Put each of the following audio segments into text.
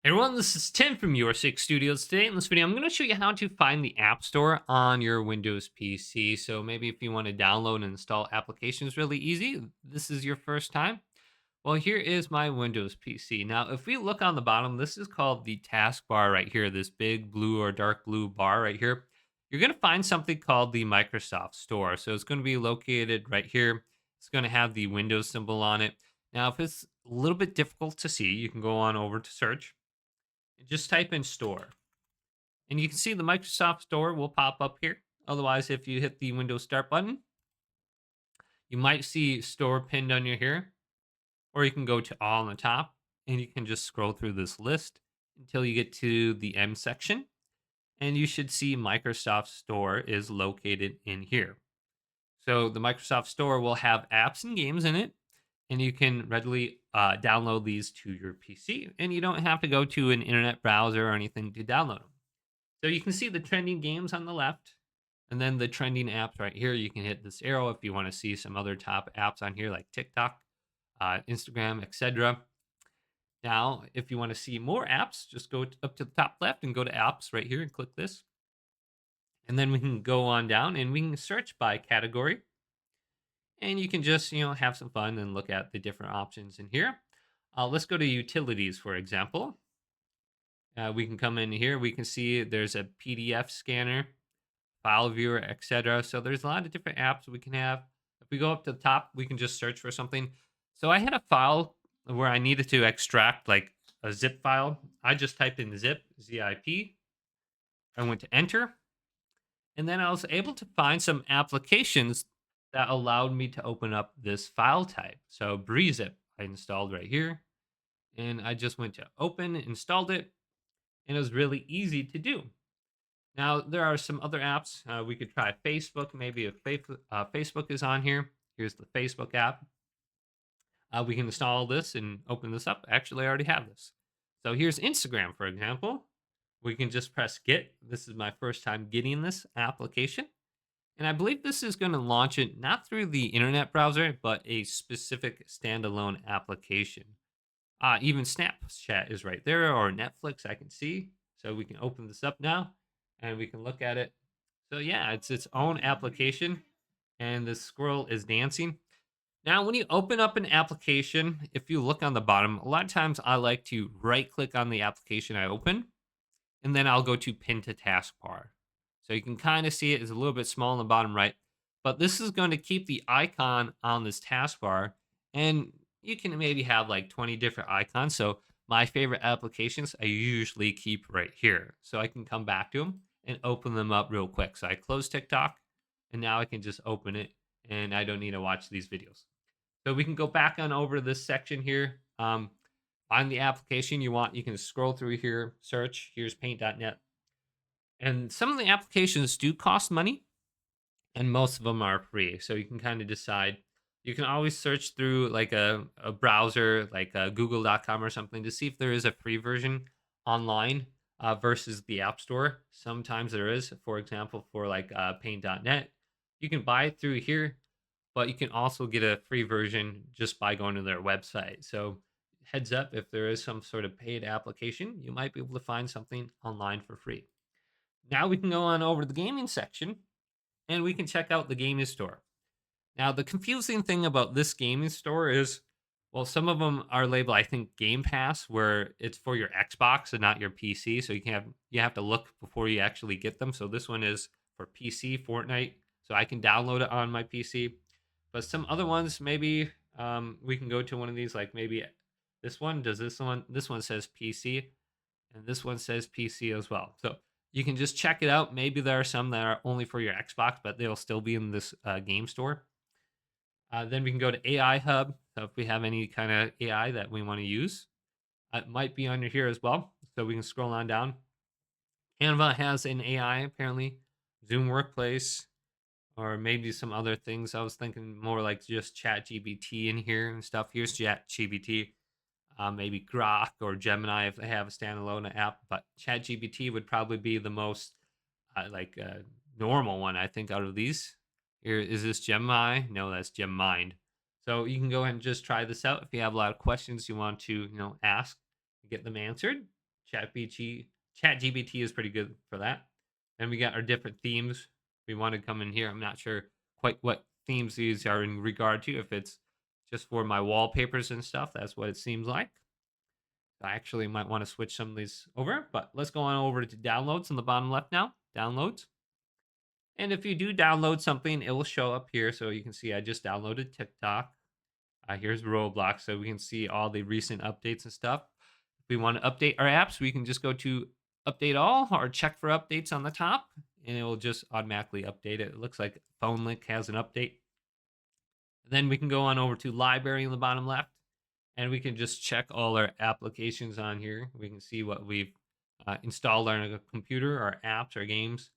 Hey everyone, this is Tim from Your Six Studios. Today in this video, I'm going to show you how to find the App Store on your Windows PC. So maybe if you want to download and install applications really easy, this is your first time. Well, here is my Windows PC. Now, if we look on the bottom, this is called the taskbar right here, this big blue or dark blue bar right here. You're going to find something called the Microsoft Store. So it's going to be located right here. It's going to have the Windows symbol on it. Now, if it's a little bit difficult to see, you can go on over to search and just type in store. And you can see the Microsoft Store will pop up here. Otherwise, if you hit the Windows Start button, you might see Store pinned under here. Or you can go to all on the top and you can just scroll through this list until you get to the M section. And you should see Microsoft Store is located in here. So the Microsoft Store will have apps and games in it, and you can readily download these to your PC. And you don't have to go to an internet browser or anything to download them. So you can see the trending games on the left, and then the trending apps right here. You can hit this arrow if you want to see some other top apps on here like TikTok, Instagram, etc. Now, if you want to see more apps, just go up to the top left and go to apps right here and click this. And then we can go on down and we can search by category. And you can just, have some fun and look at the different options in here. Let's go to utilities, for example. We can come in here. We can see there's a PDF scanner, file viewer, etc. So there's a lot of different apps we can have. If we go up to the top, we can just search for something. So I had a file where I needed to extract like a zip file. I just typed in zip, ZIP. I went to enter. And then I was able to find some applications that allowed me to open up this file type. So BreezeZip I installed right here. And I just went to open, installed it, and it was really easy to do. Now, there are some other apps. We could try Facebook. Maybe if Facebook is on here, here's the Facebook app. We can install this and open this up. Actually, I already have this. So here's Instagram, for example. We can just press get. This is my first time getting this application. And I believe this is going to launch it not through the internet browser, but a specific standalone application. Even Snapchat is right there, or Netflix, I can see. So we can open this up now and we can look at it. So yeah, it's its own application, and the squirrel is dancing. Now, when you open up an application, if you look on the bottom, a lot of times I like to right click on the application I open, and then I'll go to pin to taskbar. So you can kind of see it is a little bit small on the bottom right, but this is going to keep the icon on this taskbar, and you can maybe have like 20 different icons. So my favorite applications I usually keep right here. So I can come back to them and open them up real quick. So I close TikTok, and now I can just open it, and I don't need to watch these videos. So we can go back on over this section here. Find the application you want. You can scroll through here, search. Here's paint.net. And some of the applications do cost money, and most of them are free. So you can kind of decide. You can always search through like a browser, like google.com or something, to see if there is a free version online versus the App Store. Sometimes there is. For example, for like paint.net, you can buy it through here, but you can also get a free version just by going to their website. So, heads up, if there is some sort of paid application, you might be able to find something online for free. Now we can go on over to the gaming section and we can check out the gaming store. Now, the confusing thing about this gaming store is, well, some of them are labeled, I think, Game Pass, where it's for your Xbox and not your PC. So you have to look before you actually get them. So this one is for PC, Fortnite. So I can download it on my PC. But some other ones, maybe we can go to one of these, like maybe this one. Does this one? This one says PC, and this one says PC as well. So you can just check it out. Maybe there are some that are only for your Xbox, but they'll still be in this game store. Then we can go to AI Hub. So if we have any kind of AI that we want to use, it might be under here as well. So we can scroll on down. Canva has an AI apparently. Zoom Workplace, or maybe some other things. I was thinking more like just Chat GBT in here and stuff. Here's Chat GBT. Maybe Grok or Gemini if they have a standalone app, but Chat GBT would probably be the most normal one, I think, out of these. Here, is this Gemini? No, that's Gemmind. So you can go ahead and just try this out if you have a lot of questions you want to, ask, get them answered. ChatGPT ChatGPT is pretty good for that. And we got our different themes. We want to come in here. I'm not sure quite what themes these are in regard to. If it's just for my wallpapers and stuff, that's what it seems like. I actually might want to switch some of these over, but let's go on over to downloads on the bottom left now. Downloads. And if you do download something, it will show up here. So you can see I just downloaded TikTok. Here's Roblox, so we can see all the recent updates and stuff. If we want to update our apps, we can just go to update all or check for updates on the top, and it will just automatically update it. It looks like Phone Link has an update. Then we can go on over to library in the bottom left, and we can just check all our applications on here. We can see what we've installed on a computer, our apps, our games,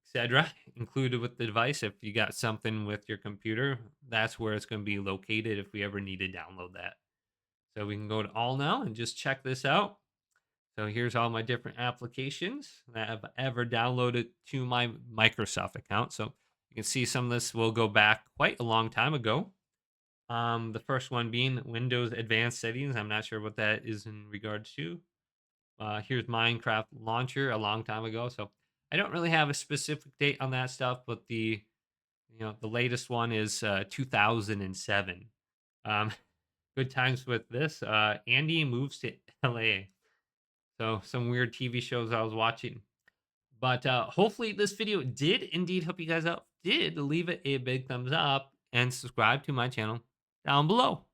etc. included with the device. If you got something with your computer, that's where it's going to be located if we ever need to download that. So we can go to all now and just check this out. So here's all my different applications that I've ever downloaded to my Microsoft account. So you can see some of this will go back quite a long time ago. The first one being Windows Advanced Settings. I'm not sure what that is in regards to. Here's Minecraft Launcher a long time ago. So I don't really have a specific date on that stuff, but the latest one is 2007. Um, good times with this. Andy moves to LA. So some weird TV shows I was watching. But hopefully this video did indeed help you guys out. Did leave it a big thumbs up and subscribe to my channel down below.